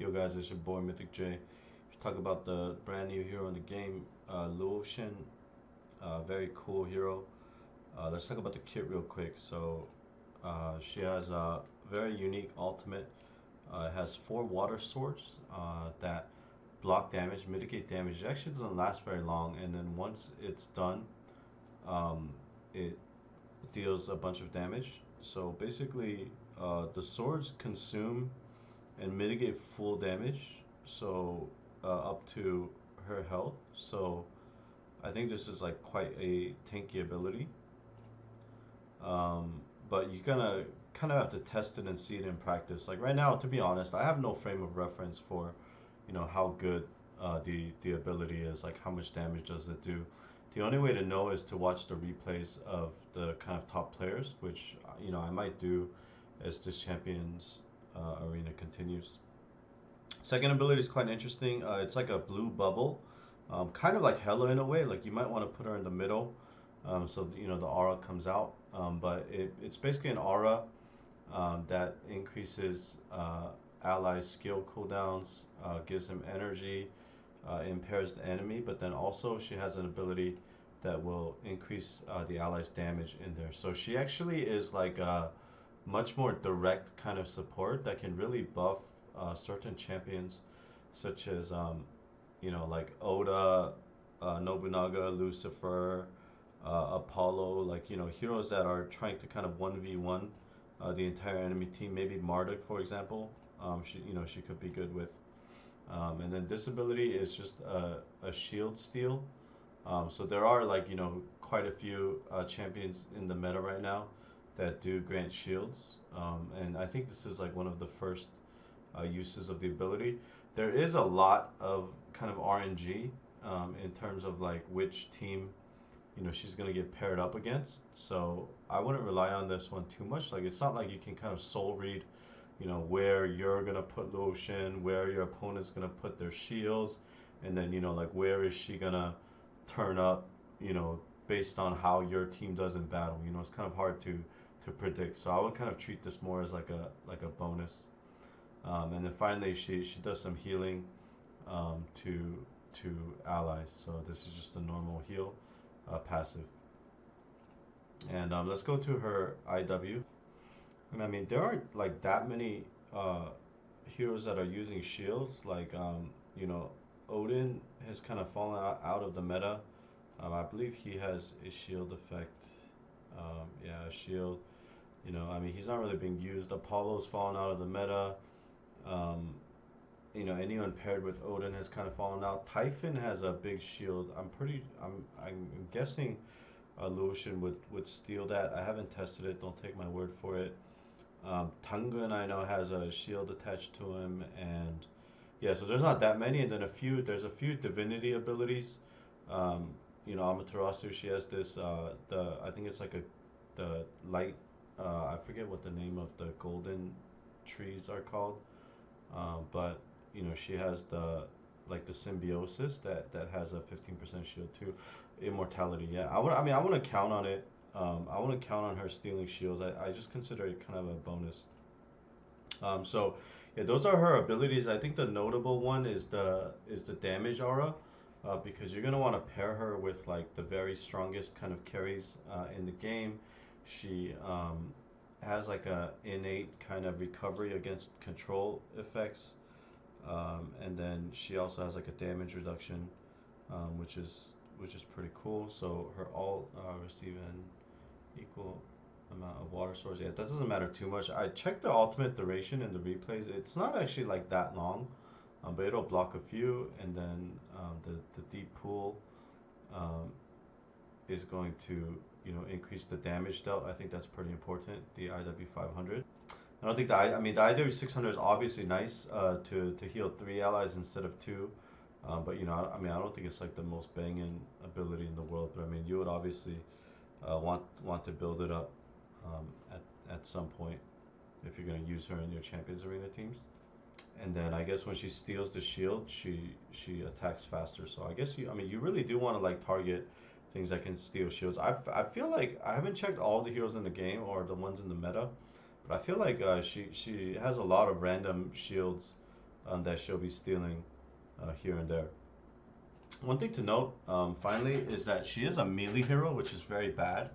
Yo guys, it's your boy Mythic J. Talk about the brand new hero in the game, Luoshen. Very cool hero. Let's talk about the kit real quick. She has a very unique ultimate. It has four water swords that block damage, mitigate damage. It actually doesn't last very long, and then once it's done, um, it deals a bunch of damage. So basically, the swords consume and mitigate full damage, so up to her health. So I think this is like quite a tanky ability. Um, but you're gonna kind of have to test it and see it in practice. Like right now, to be honest, I have no frame of reference for, how good the ability is. Like how much damage does it do? The only way to know is to watch the replays of the kind of top players, which I might do as this champions arena continues. Second ability is quite interesting. It's like a blue bubble, kind of like Hella in a way. Like you might want to put her in the middle, so the aura comes out. But it's basically an aura that increases allies' skill cooldowns, gives them energy, impairs the enemy. But then also she has an ability that will increase the allies' damage in there. So she actually is like a much more direct kind of support that can really buff certain champions, such as like Oda, Nobunaga, Lucifer, Apollo, like heroes that are trying to kind of 1v1 the entire enemy team. Maybe Marduk, for example, she could be good with. And then this ability is just a shield steal. So there are like quite a few champions in the meta right now that do grant shields, and I think this is like one of the first uses of the ability. There is a lot of kind of RNG in terms of like which team she's gonna get paired up against. So I wouldn't rely on this one too much. Like it's not like you can kind of soul read, where you're gonna put Luoshen, where your opponent's gonna put their shields, and then like where is she gonna turn up, you know, based on how your team does in battle. It's kind of hard to predict. So I would kind of treat this more as like a bonus. And then finally, she does some healing to allies. So this is just a normal heal passive. And let's go to her IW. And I mean, there aren't like that many heroes that are using shields. Like you know, Odin has kind of fallen out of the meta. I believe he has a shield effect. Yeah, a shield. I mean, he's not really being used. Apollo's fallen out of the meta. Um, anyone paired with Odin has kind of fallen out. Typhon has a big shield. I'm guessing Lucian would steal that. I haven't tested it. Don't take my word for it. Tangun I know has a shield attached to him, and yeah, so there's not that many, and then there's a few divinity abilities. Um, Amaterasu, she has this the I think it's like the light, I forget what the name of the golden trees are called. But she has the symbiosis that has a 15% shield too. Immortality, yeah. I want to count on it. I want to count on her stealing shields. I just consider it kind of a bonus. So yeah, those are her abilities. I think the notable one is the damage aura, because you're gonna want to pair her with like the very strongest kind of carries in the game. She has like a innate kind of recovery against control effects, and then she also has like a damage reduction, which is pretty cool. So her all receive an equal amount of water source. Yeah, that doesn't matter too much. I checked the ultimate duration in the replays. It's not actually like that long, but it'll block a few, and then the deep pool um, is going to increase the damage dealt. I think that's pretty important. The IW 500. I don't think I mean the IW 600 is obviously nice to heal three allies instead of two. But I don't think it's like the most banging ability in the world. But I mean, you would obviously want to build it up at some point if you're going to use her in your Champions Arena teams. And then I guess when she steals the shield, she attacks faster. So I guess you really do want to like target things that can steal shields. I feel like I haven't checked all the heroes in the game or the ones in the meta, but I feel like she has a lot of random shields that she'll be stealing here and there. One thing to note, finally, is that she is a melee hero, which is very bad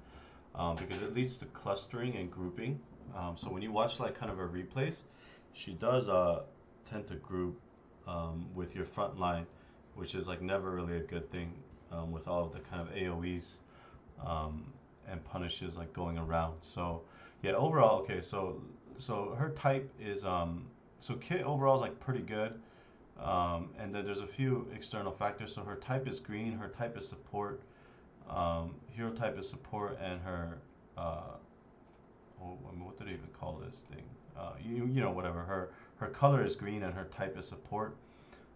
because it leads to clustering and grouping. So when you watch like kind of her replays, she does tend to group with your front line, which is like never really a good thing with all of the kind of AoEs um, and punishes like going around. So yeah, overall, okay. So her type is so kit overall is like pretty good. And then there's a few external factors. So her type is green, her type is support, hero type is support, and her I mean, what do they even call this thing? You know, whatever. Her color is green and her type is support.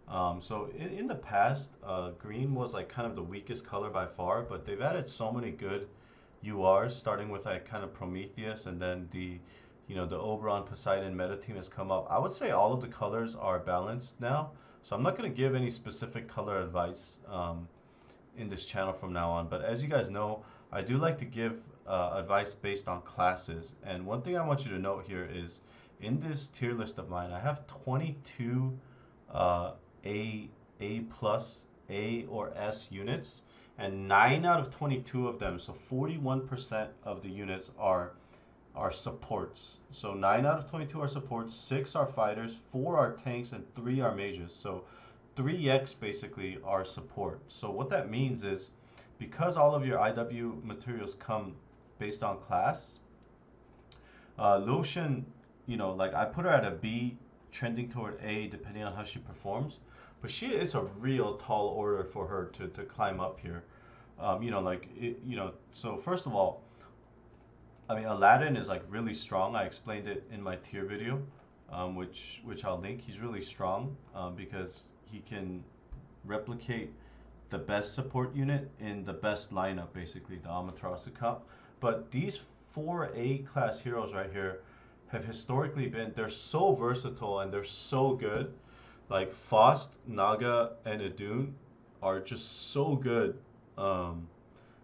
So in the past, green was like kind of the weakest color by far, but they've added so many good URs, starting with like kind of Prometheus, and then the Oberon Poseidon meta team has come up. I would say all of the colors are balanced now, so I'm not going to give any specific color advice in this channel from now on. But as you guys know, I do like to give advice based on classes. And one thing I want you to note here is in this tier list of mine, I have 22 uh, A plus, A or S units, and 9 out of 22 of them, so 41% of the units are supports. So 9 out of 22 are supports, 6 are fighters, 4 are tanks, and 3 are mages. So 3x basically are support. So what that means is because all of your IW materials come based on class, Luoshen, like I put her at a B, trending toward A depending on how she performs. But it's a real tall order for her to climb up here. So first of all, I mean, Aladdin is like really strong. I explained it in my tier video, which I'll link. He's really strong because he can replicate the best support unit in the best lineup, basically the Amaterasu Cup. But these four A class heroes right here have historically they're so versatile and they're so good. Like Faust, Naga, and Idun are just so good. Um,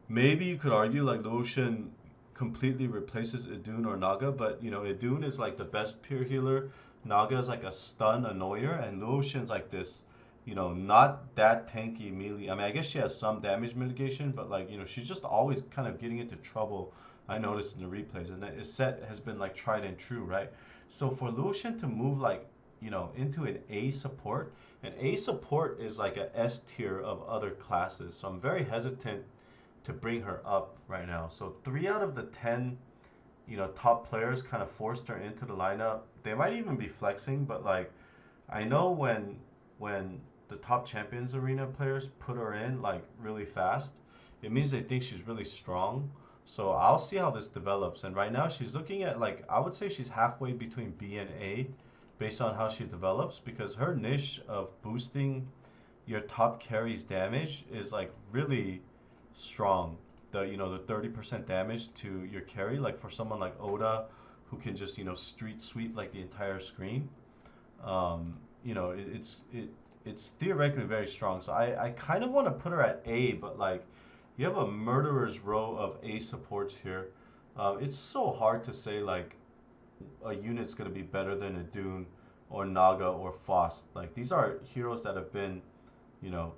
Maybe you could argue like Luoshen completely replaces Idun or Naga, but Idun is like the best pure healer. Naga is like a stun annoyer, and Luoshen's like this, not that tanky melee. I mean, I guess she has some damage mitigation, but like she's just always kind of getting into trouble. I noticed in the replays, and the set has been like tried and true, right? So for Luoshen to move like into an A support, an A support is like a S tier of other classes. So I'm very hesitant to bring her up right now. So 3 out of the 10, top players kind of forced her into the lineup. They might even be flexing, but like I know when the top champions arena players put her in like really fast, it means they think she's really strong. So I'll see how this develops. And right now she's looking at like I would say she's halfway between B and A based on how she develops because her niche of boosting your top carry's damage is like really strong. The 30% damage to your carry, like for someone like Oda, who can just street sweep like the entire screen. It's theoretically very strong. So I kind of want to put her at A, but like you have a murderer's row of A supports here. It's so hard to say like a unit's gonna be better than a Dune or Naga or Faust. Like these are heroes that have been, you know,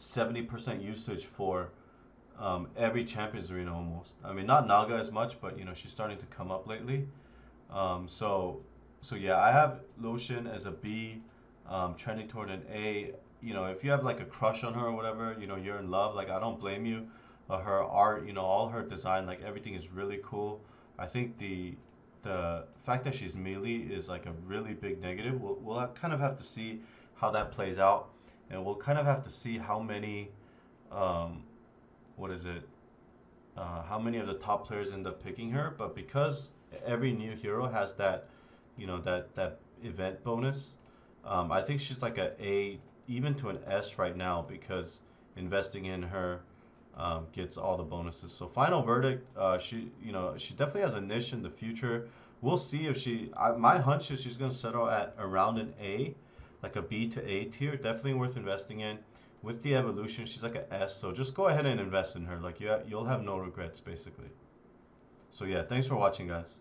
70% usage for every Champions Arena almost. I mean, not Naga as much, but she's starting to come up lately. Um, so, so yeah, I have Luoshen as a B, trending toward an A. If you have like a crush on her or whatever, you're in love. Like I don't blame you. Her art, all her design, like everything is really cool. I think the fact that she's melee is like a really big negative. We'll kind of have to see how that plays out, and we'll kind of have to see how many, um, what is it? How many of the top players end up picking her. But because every new hero has that, that event bonus, I think she's like a even to an S right now because investing in her gets all the bonuses. So final verdict, she definitely has a niche in the future. We'll see if my hunch is she's gonna settle at around an A, like a B to A tier. Definitely worth investing in. With the evolution, she's like a S. So just go ahead and invest in her. Like you'll have no regrets basically. So yeah, thanks for watching, guys.